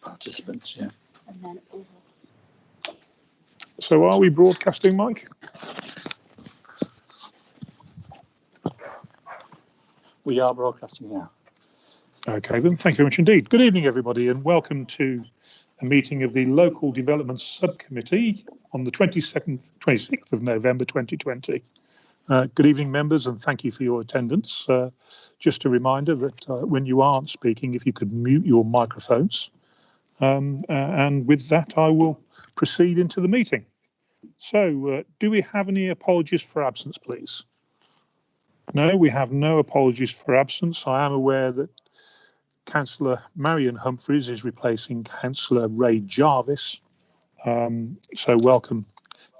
participants, yeah. And then So are we broadcasting, Mike? We are broadcasting now. Okay, then. Thank you very much indeed. Good evening, everybody, and welcome to a meeting of the Local Development Subcommittee on the 26th of November 2020. Good evening, members, and thank you for your attendance. Just a reminder that when you aren't speaking, if you could mute your microphones. And with that, I will proceed into the meeting. So, do we have any apologies for absence, please? No, we have no apologies for absence. I am aware that Councillor Marion Humphreys is replacing Councillor Ray Jarvis. So welcome,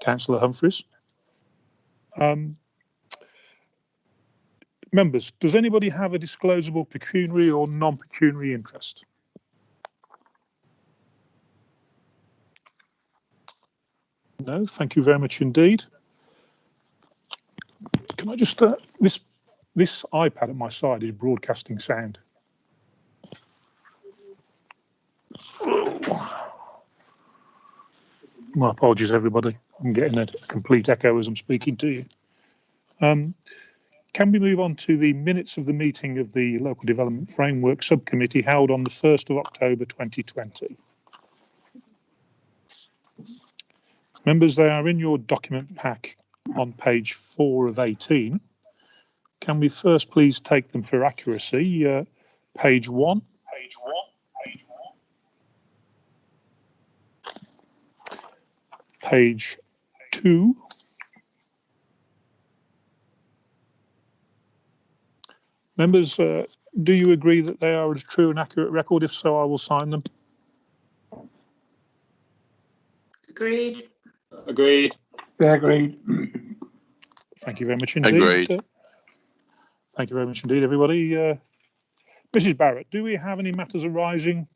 Councillor Humphreys. Members, does anybody have a disclosable pecuniary or non-pecuniary interest? No, thank you very much indeed. Can I just, this iPad at my side is broadcasting sound. My apologies, everybody. I'm getting a complete echo as I'm speaking to you. Can we move on to the minutes of the meeting of the Local Development Framework Subcommittee held on the 1st of October 2020? Members, they are in your document pack on page 4 of 18. Can we first please take them for accuracy? Page 1. Page 2. Members, do you agree that they are a true and accurate record? If so, I will sign them. agreed. Agreed. Yeah, agreed. Thank you very much indeed. Agreed. Thank you very much indeed, everybody. Mrs. Barrett, do we have any matters arising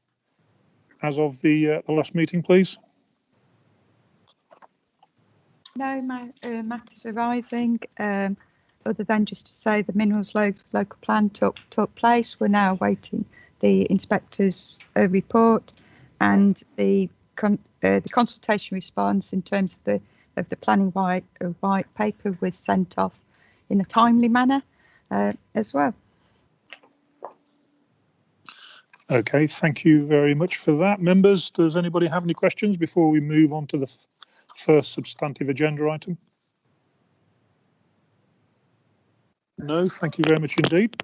as of the last meeting, please? No matters arising, other than just to say the minerals local plan took place. We're now awaiting the inspector's report and the consultation response in terms of the planning white paper was sent off in a timely manner as well. Okay, thank you very much for that. Members, does anybody have any questions before we move on to the first substantive agenda item? No, thank you very much indeed.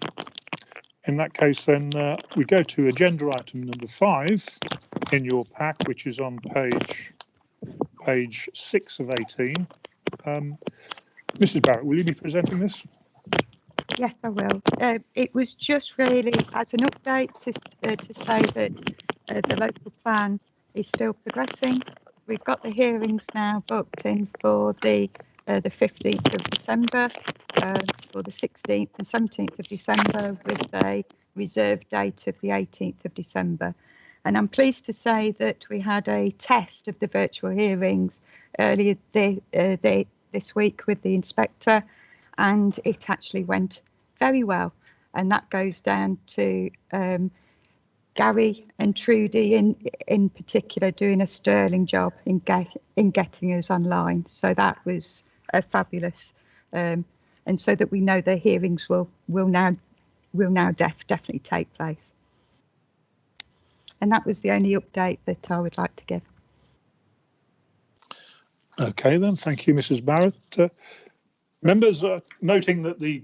In that case, then we go to agenda item number 5 in your pack, which is on page 6 of 18. Mrs. Barrett, will you be presenting this? Yes, I will. It was just really as an update to say that the local plan is still progressing. We've got the hearings now booked in for the 15th of December, or the 16th and 17th of December, with a reserve date of the 18th of December. And I'm pleased to say that we had a test of the virtual hearings earlier this week with the inspector, and it actually went very well. And that goes down to Gary and Trudy in particular doing a sterling job in getting us online. So that was fabulous. And so that we know the hearings will now definitely take place. And that was the only update that I would like to give. Okay, then. Thank you, Mrs. Barrett. Members, noting that the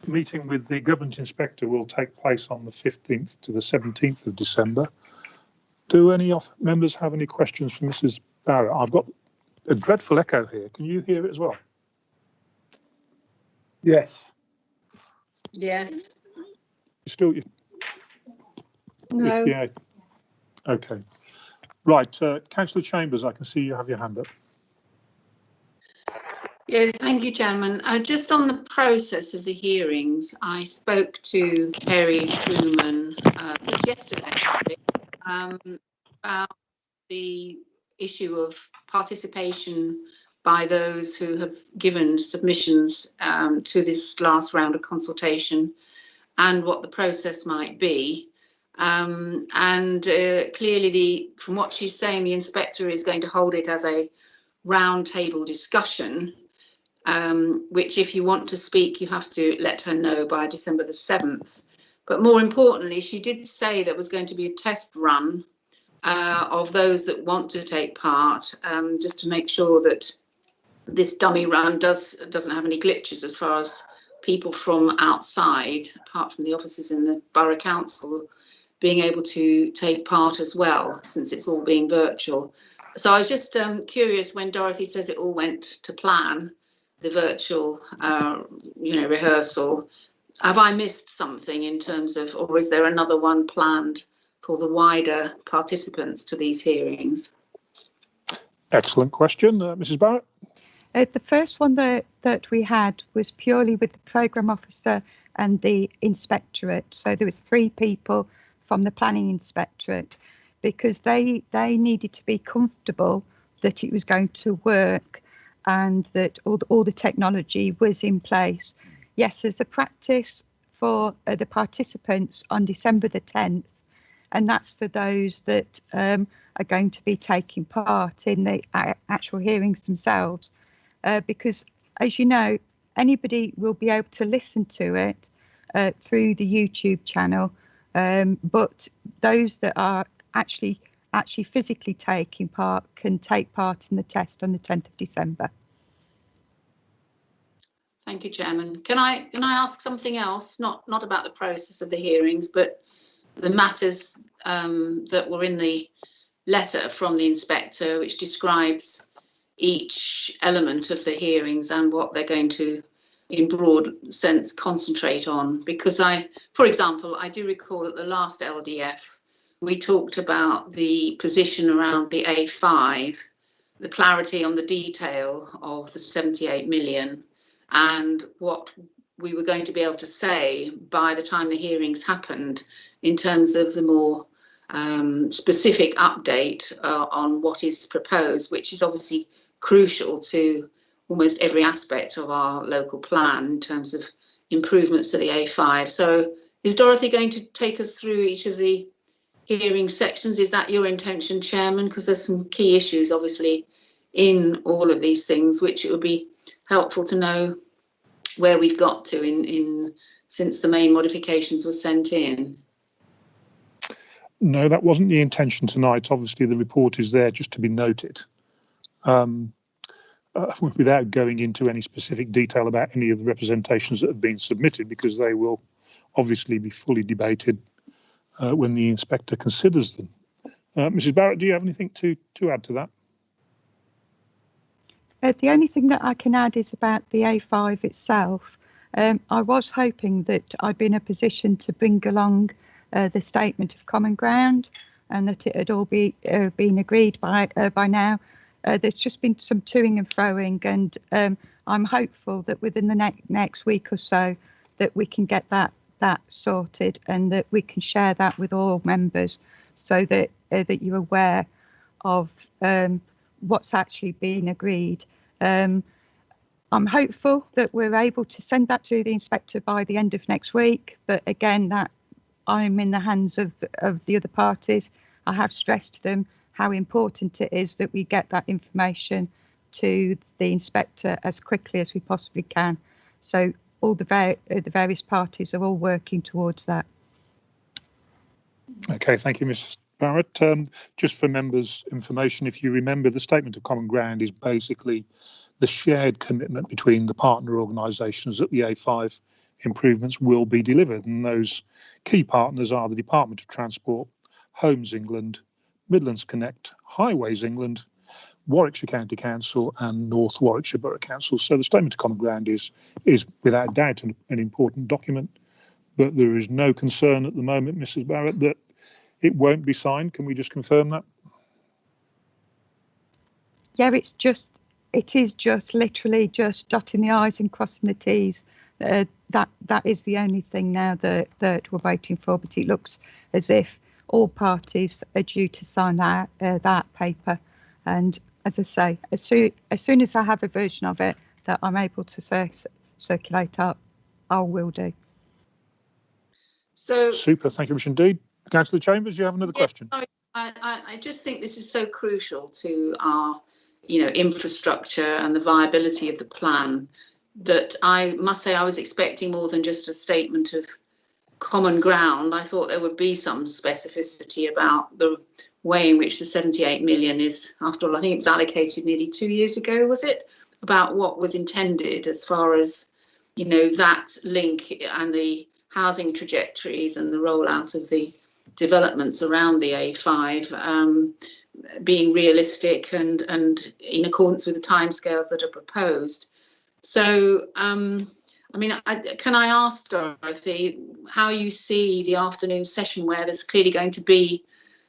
meeting with the Government Inspector will take place on the 15th to the 17th of December. Do any members have any questions for Mrs. Barrett? I've got a dreadful echo here. Can you hear it as well? Yes. Yes. No. Yeah. Okay. Right. Councillor Chambers, I can see you have your hand up. Yes, thank you, Chairman. Just on the process of the hearings, I spoke to Kerry Truman just yesterday about the issue of participation by those who have given submissions to this last round of consultation and what the process might be. Clearly, from what she's saying, the inspector is going to hold it as a roundtable discussion, which if you want to speak, you have to let her know by December the 7th. But more importantly, she did say there was going to be a test run of those that want to take part, just to make sure that this dummy run doesn't have any glitches as far as people from outside, apart from the officers in the Borough Council, being able to take part as well, since it's all being virtual. So I was just curious, when Dorothy says it all went to plan, the virtual, rehearsal, have I missed something in terms of, or is there another one planned for the wider participants to these hearings? Excellent question. Mrs. Barrett? The first one that we had was purely with the programme officer and the inspectorate. So there was 3 people from the planning inspectorate, because they needed to be comfortable that it was going to work and that all the technology was in place. Yes, there's a practice for the participants on December the 10th, and that's for those that are going to be taking part in the actual hearings themselves. Because, as you know, anybody will be able to listen to it through the YouTube channel, but those that are actually physically taking part can take part in the test on the 10th of December. Thank you, Chairman. Can I ask something else, not about the process of the hearings, but the matters that were in the letter from the inspector, which describes each element of the hearings and what they're going to, in broad sense, concentrate on? Because for example, I do recall at the last LDF, we talked about the position around the A5, the clarity on the detail of the 78 million, and what we were going to be able to say by the time the hearings happened in terms of the more specific update on what is proposed, which is obviously crucial to almost every aspect of our local plan in terms of improvements to the A5. So is Dorothy going to take us through each of the hearing sections? Is that your intention, Chairman? Because there's some key issues, obviously, in all of these things, which it would be helpful to know where we've got to in since the main modifications were sent in. No, that wasn't the intention tonight. Obviously, the report is there just to be noted. Without going into any specific detail about any of the representations that have been submitted, because they will obviously be fully debated when the inspector considers them. Mrs. Barrett, do you have anything to add to that? The only thing that I can add is about the A5 itself. I was hoping that I'd be in a position to bring along the statement of common ground, and that it had all been agreed by now. There's just been some toing and froing, and I'm hopeful that within the next week or so that we can get that sorted, and that we can share that with all members, so that you're aware of what's actually been agreed. I'm hopeful that we're able to send that to the inspector by the end of next week, but again, that I'm in the hands of the other parties. I have stressed to them how important it is that we get that information to the inspector as quickly as we possibly can. So all the various parties are all working towards that. Okay, thank you, Ms. Barrett. Just for members' information, if you remember, the statement of common ground is basically the shared commitment between the partner organisations that the A5 improvements will be delivered, and those key partners are the Department of Transport, Homes England, Midlands Connect, Highways England, Warwickshire County Council and North Warwickshire Borough Council. So the statement of common ground is without doubt an important document, but there is no concern at the moment, Mrs. Barrett, that it won't be signed. Can we just confirm that? Yeah, it is just literally just dotting the I's and crossing the T's. That is the only thing now that we're waiting for, but it looks as if all parties are due to sign that paper. And as I say, as soon as I have a version of it that I'm able to circulate up, I will do. So super, thank you much indeed. Councillor Chambers, you have another question? I just think this is so crucial to our, infrastructure and the viability of the plan that I must say I was expecting more than just a statement of common ground. I thought there would be some specificity about the way in which the 78 million is, after all, I think it was allocated nearly 2 years ago, was it? About what was intended as far as, that link and the housing trajectories and the rollout of the developments around the A5 being realistic and in accordance with the timescales that are proposed. So, can I ask Dorothy how you see the afternoon session where there's clearly going to be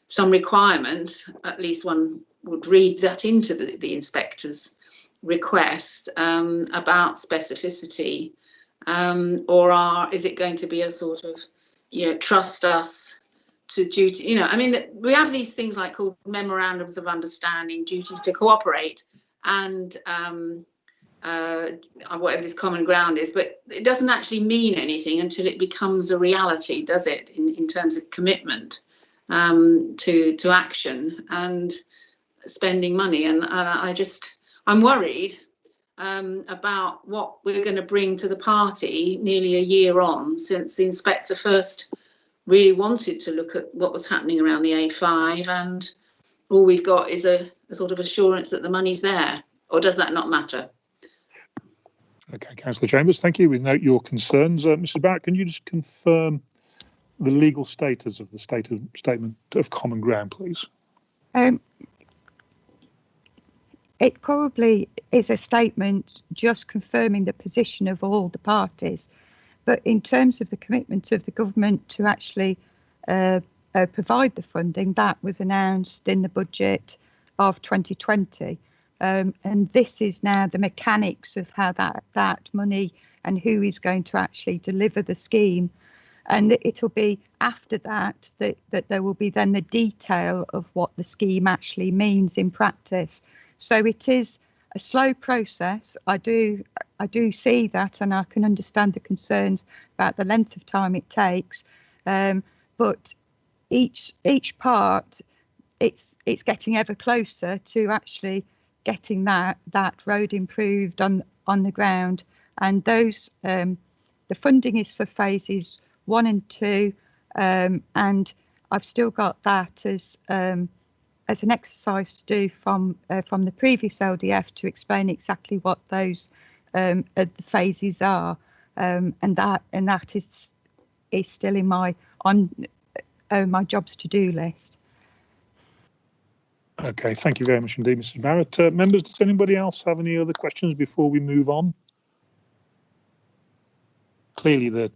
some requirement, at least one would read that into the inspector's request about specificity, or is it going to be a sort of, trust us to duty, we have these things like called memorandums of understanding, duties to cooperate, and whatever this common ground is, but it doesn't actually mean anything until it becomes a reality, does it, in terms of commitment to action and spending money. And I'm worried about what we're going to bring to the party nearly a year on since the inspector first really wanted to look at what was happening around the A5, and all we've got is a sort of assurance that the money's there. Or does that not matter? Okay, Councillor Chambers, thank you. We note your concerns. Mrs. Barrett, can you just confirm the legal status of the statement of common ground, please? It probably is a statement just confirming the position of all the parties. But in terms of the commitment of the government to actually provide the funding, that was announced in the budget of 2020. And this is now the mechanics of how that money and who is going to actually deliver the scheme. And it'll be after that there will be then the detail of what the scheme actually means in practice. So it is a slow process. I do see that, and I can understand the concerns about the length of time it takes. But each part, it's getting ever closer to actually getting that road improved on the ground. And those the funding is for phases 1 and 2, and I've still got that as an exercise to do from the previous LDF to explain exactly what those the phases are, and that is still in my jobs to do list. Okay, thank you very much indeed, Mrs. Barrett. Members, does anybody else have any other questions before we move on? Clearly, the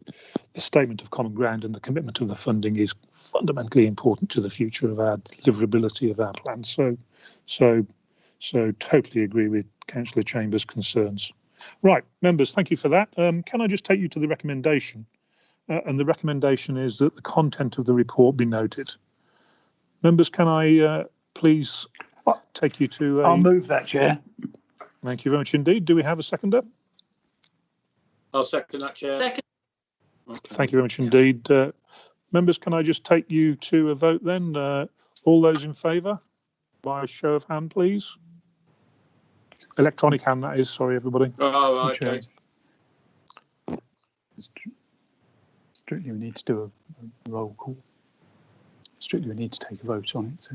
statement of common ground and the commitment of the funding is fundamentally important to the future of our deliverability of our plan. So totally agree with Councillor Chambers' concerns. Right, members, thank you for that. Can I just take you to the recommendation? And the recommendation is that the content of the report be noted. Members, can I please take you to... I'll move that, Chair. Thank you very much indeed. Do we have a seconder? I'll second that, Chair. Second. Okay. Thank you very much indeed. Members, can I just take you to a vote then? All those in favour? By show of hand, please. Electronic hand, that is. Sorry, everybody. Oh, right, okay. Strictly, we need to do a roll call. Strictly, we need to take a vote on it. So.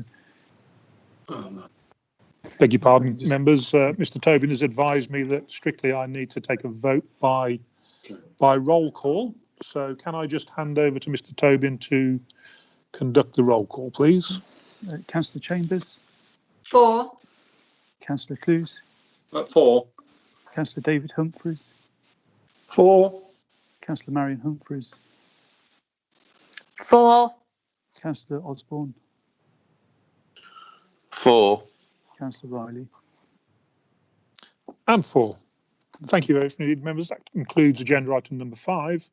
Oh, no. Beg your pardon, members. Mr. Tobin has advised me that strictly I need to take a vote by roll call. So can I just hand over to Mr. Tobin to conduct the roll call, please? Councillor Chambers. 4. Councillor Clues. 4. Councillor David Humphreys. 4. Councillor Marion Humphreys. 4. Councillor Osborne. 4. Councillor Riley. And 4. Thank you very much indeed, members. That concludes agenda item number 5.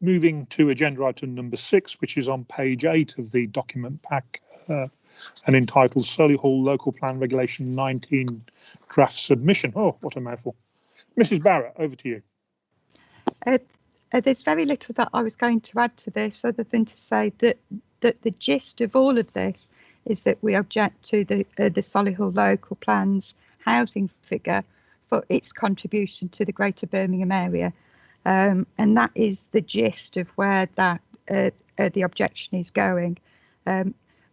Moving to agenda item number 6, which is on page 8 of the document pack and entitled Solihull Local Plan Regulation 19 Draft Submission. Oh, what a mouthful. Mrs. Barrett, over to you. there's very little that I was going to add to this, other than to say that the gist of all of this is that we object to the Solihull local plans housing figure for its contribution to the Greater Birmingham area, and that is the gist of where that the objection is going.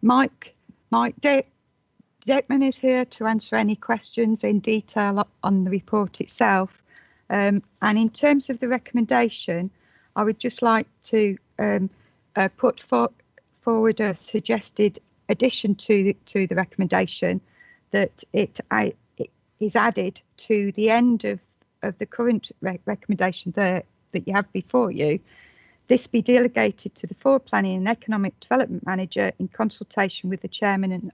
Mike Dickman is here to answer any questions in detail on the report itself. And in terms of the recommendation, I would just like to put forward a suggested addition to the recommendation, that it is added to the end of the current recommendation that you have before you. This be delegated to the Forward Planning and Economic Development Manager in consultation with the Chairman and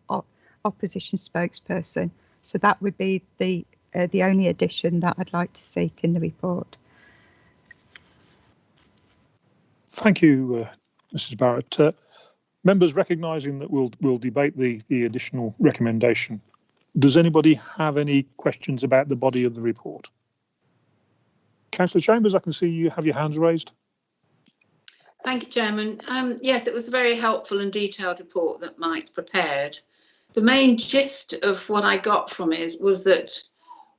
Opposition Spokesperson. So that would be the only addition that I'd like to seek in the report. Thank you, Mrs. Barrett. Members, recognising that we'll debate the additional recommendation, does anybody have any questions about the body of the report? Councillor Chambers, I can see you have your hands raised. Thank you, Chairman. Yes, it was a very helpful and detailed report that Mike's prepared. The main gist of what I got from it was that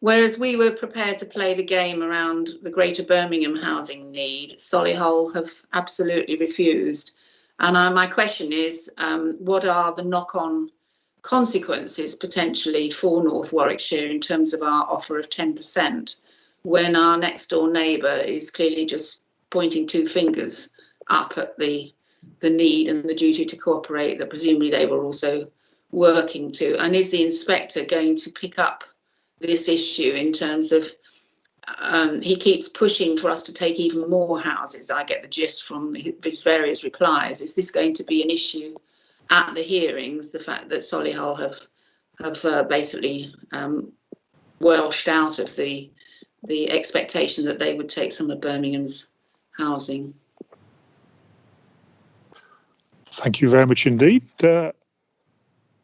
whereas we were prepared to play the game around the Greater Birmingham housing need, Solihull have absolutely refused. And my question is, what are the knock-on consequences potentially for North Warwickshire in terms of our offer of 10%, when our next door neighbour is clearly just pointing two fingers up at the need and the duty to cooperate that presumably they were also working to? And is the inspector going to pick up this issue in terms of he keeps pushing for us to take even more houses? I get the gist from his various replies. Is this going to be an issue at the hearings, the fact that Solihull have basically welched out of the expectation that they would take some of Birmingham's housing? Thank you very much indeed. Mr.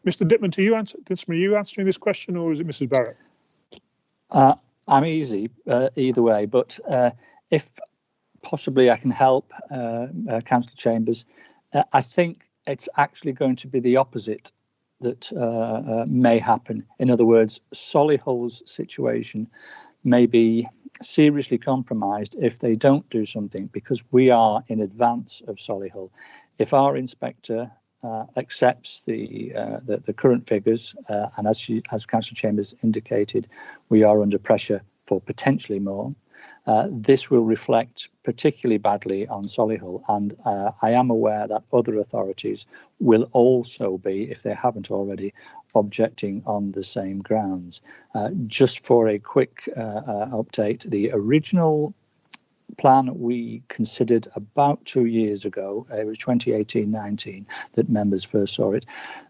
Dittman, are you answering this question, or is it Mrs. Barrett? I'm easy either way, but if possibly I can help Councillor Chambers, I think it's actually going to be the opposite that may happen. In other words, Solihull's situation may be seriously compromised if they don't do something, because we are in advance of Solihull. If our inspector accepts the current figures, and as Councillor Chambers indicated, we are under pressure for potentially more, this will reflect particularly badly on Solihull, and I am aware that other authorities will also be, if they haven't already, objecting on the same grounds. Just for a quick update, the original plan we considered about 2 years ago, it was 2018-19 that members first saw it.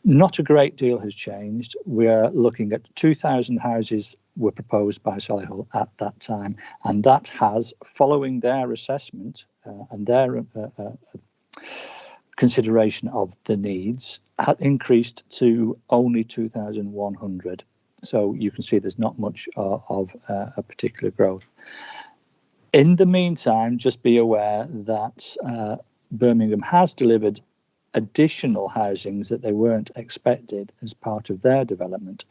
Not a great deal has changed. We are looking at 2,000 houses were proposed by Solihull at that time, and that has, following their assessment and their consideration of the needs, had increased to only 2,100. So you can see there's not much of a particular growth. In the meantime, just be aware that Birmingham has delivered additional housings that they weren't expected as part of their development.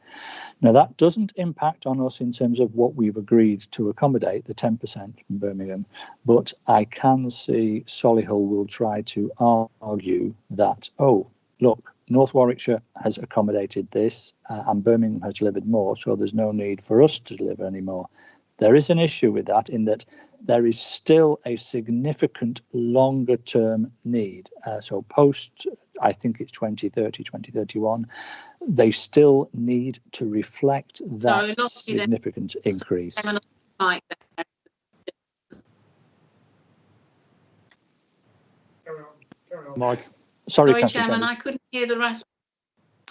Now, that doesn't impact on us in terms of what we've agreed to accommodate, the 10% from Birmingham, but I can see Solihull will try to argue that, oh, look, North Warwickshire has accommodated this and Birmingham has delivered more, so there's no need for us to deliver any more. There is an issue with that in that there is still a significant longer term need. So post, I think it's 2030, 2031, they still need to reflect that significant increase. Mike. Sorry, Chairman, I couldn't hear the rest.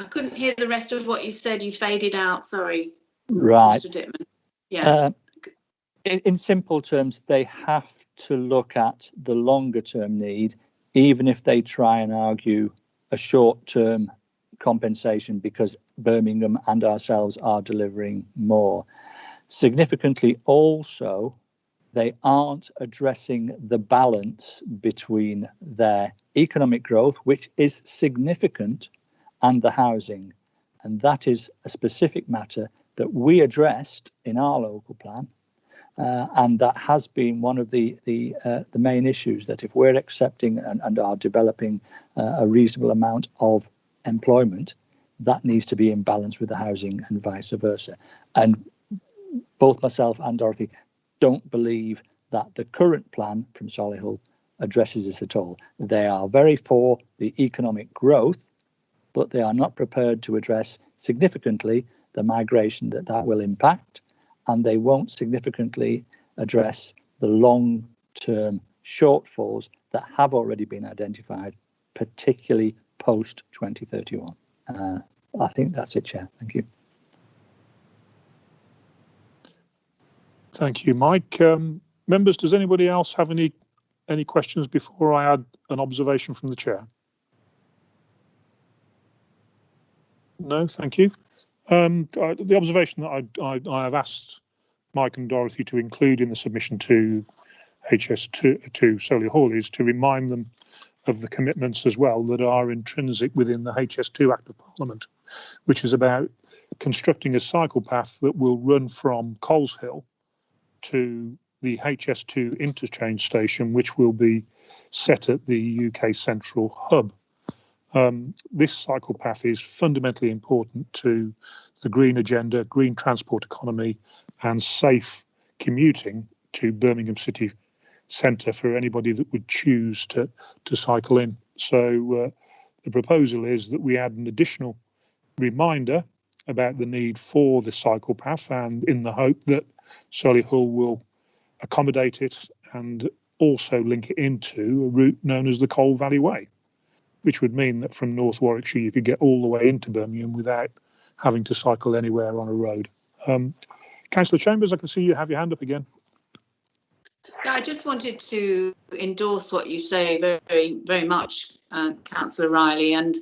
I couldn't hear the rest of what you said. You faded out. Sorry. Right. Mr. Dittman. Yeah. In simple terms, they have to look at the longer term need, even if they try and argue a short term compensation because Birmingham and ourselves are delivering more. Significantly also, they aren't addressing the balance between their economic growth, which is significant, and the housing. And that is a specific matter that we addressed in our local plan. And that has been one of the main issues, that if we're accepting and are developing a reasonable amount of employment, that needs to be in balance with the housing and vice versa. And both myself and Dorothy don't believe that the current plan from Solihull addresses this at all. They are very for the economic growth, but they are not prepared to address significantly the migration that will impact, and they won't significantly address the long-term shortfalls that have already been identified, particularly post 2031. I think that's it, Chair. Thank you. Thank you, Mike. Members, does anybody else have any questions before I add an observation from the Chair? No, thank you. The observation that I have asked Mike and Dorothy to include in the submission to HS2 to Solihull is to remind them of the commitments as well that are intrinsic within the HS2 Act of Parliament, which is about constructing a cycle path that will run from Coleshill to the HS2 interchange station, which will be set at the UK Central Hub. This cycle path is fundamentally important to the green agenda, green transport economy, and safe commuting to Birmingham City Centre for anybody that would choose to cycle in. So the proposal is that we add an additional reminder about the need for the cycle path, and in the hope that Solihull will accommodate it and also link it into a route known as the Coal Valley Way, which would mean that from North Warwickshire you could get all the way into Birmingham without having to cycle anywhere on a road. Councillor Chambers, I can see you have your hand up again. Yeah, I just wanted to endorse what you say very, very much, Councillor Riley, and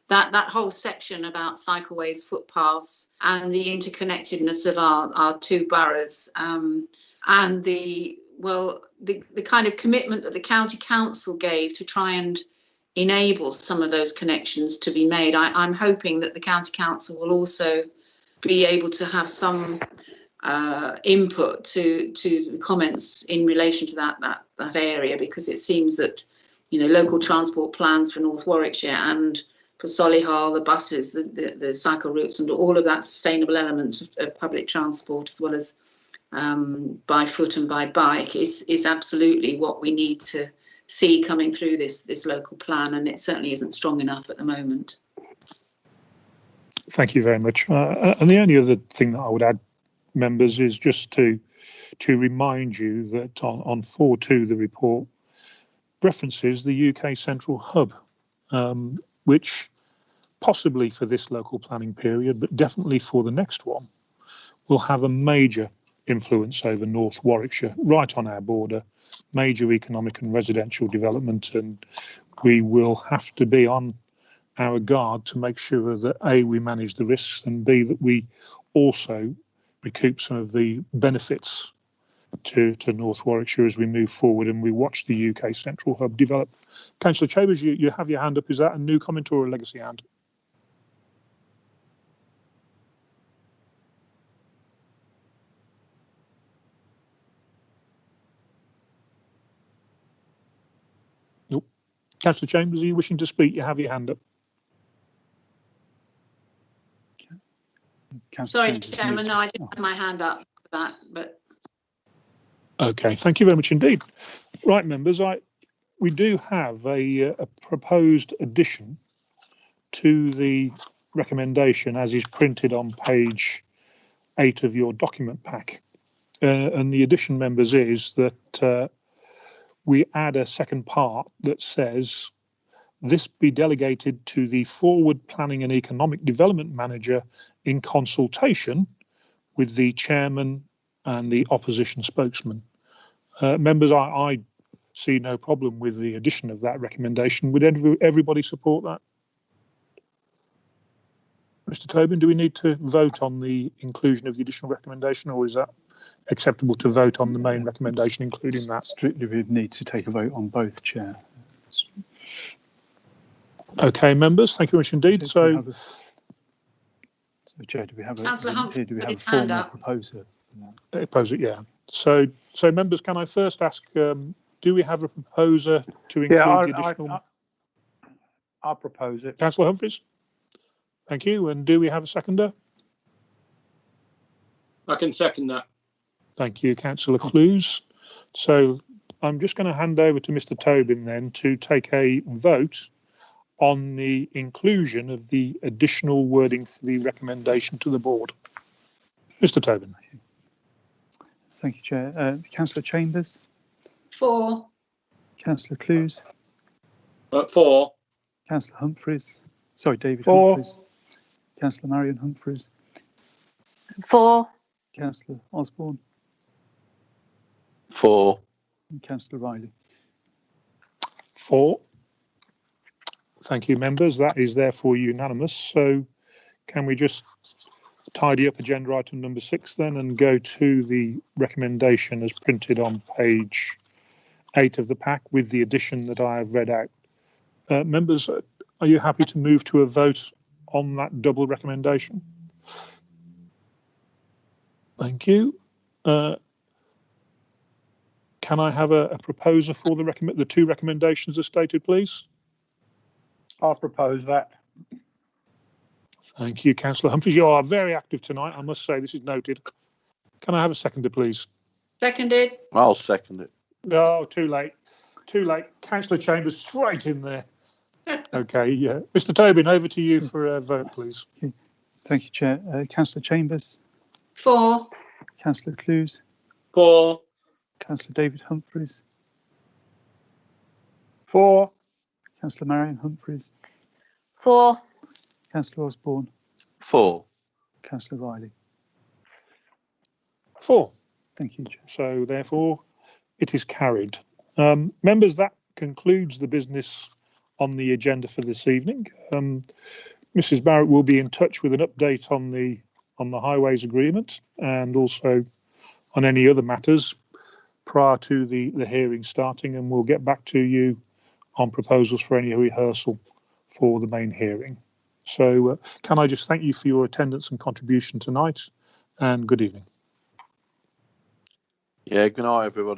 that whole section about cycleways, footpaths, and the interconnectedness of our two boroughs, and the kind of commitment that the county council gave to try and enable some of those connections to be made. I'm hoping that the county council will also be able to have some input to the comments in relation to that area, because it seems that, you know, local transport plans for North Warwickshire and for Solihull, the buses, the cycle routes, and all of that sustainable element of public transport, as well as by foot and by bike, is absolutely what we need to see coming through this local plan, and it certainly isn't strong enough at the moment. Thank you very much. And the only other thing that I would add, members, is just to remind you that on 4.2 the report references the UK Central Hub, which possibly for this local planning period, but definitely for the next one, will have a major influence over North Warwickshire, right on our border, major economic and residential development, and we will have to be on our guard to make sure that A, we manage the risks, and B, that we also recoup some of the benefits to North Warwickshire as we move forward and we watch the UK Central Hub develop. Councillor Chambers, you have your hand up. Is that a new comment or a legacy hand? Nope. Councillor Chambers, are you wishing to speak? You have your hand up. Sorry, Chairman, no, I didn't have my hand up for that, but... Okay, thank you very much indeed. Right, members, we do have a proposed addition to the recommendation as is printed on page 8 of your document pack. And the addition, members, is that we add a second part that says, this be delegated to the Forward Planning and Economic Development Manager in consultation with the Chairman and the opposition spokesman. Members, I see no problem with the addition of that recommendation. Would everybody support that? Mr. Tobin, do we need to vote on the inclusion of the additional recommendation, or is that acceptable to vote on the main recommendation, including that. Strictly, we need to take a vote on both, Chair. Okay, members, thank you very much indeed. So, Chair, do we have Councillor Humphrey do we put have a his hand formal up. proposer? oppose it, yeah. So members, can I first ask, do we have a proposer to include the additional? I'll propose it. Councillor Humphreys? Thank you. And do we have a seconder? I can second that. Thank you, Councillor Clues. So I'm just going to hand over to Mr. Tobin then to take a vote on the inclusion of the additional wording for the recommendation to the board. Mr. Tobin. Thank you, Chair. Councillor Chambers, 4, Councillor Clues, 4, Councillor Humphreys, sorry, David 4. Humphreys, Councillor Marion Humphreys, 4, Councillor Osborne, 4, and Councillor Riley. 4. Thank you, members. That is therefore unanimous. So can we just tidy up agenda item number 6 then and go to the recommendation as printed on page 8 of the pack with the addition that I have read out. Members, are you happy to move to a vote on that double recommendation? Thank you. Can I have a proposer for the two recommendations as stated, please? I'll propose that. Thank you, Councillor Humphreys. You are very active tonight, I must say. This is noted. Can I have a seconder, please? seconded. I'll second it. No, too late. Too late. Councillor Chambers straight in there. Okay, yeah. Mr. Tobin, over to you for a vote, please. Thank you, Chair. Councillor Chambers, 4, Councillor Clues, 4, Councillor David Humphreys, 4. Councillor Marion Humphreys, 4, Councillor Osborne, 4. Councillor Riley. 4. Thank you, Chair. So therefore, it is carried. Members, that concludes the business on the agenda for this evening. Mrs. Barrett will be in touch with an update on the highways agreement and also on any other matters prior to the hearing starting, and we'll get back to you on proposals for any rehearsal for the main hearing. So can I just thank you for your attendance and contribution tonight, and good evening. Yeah, good night, everybody.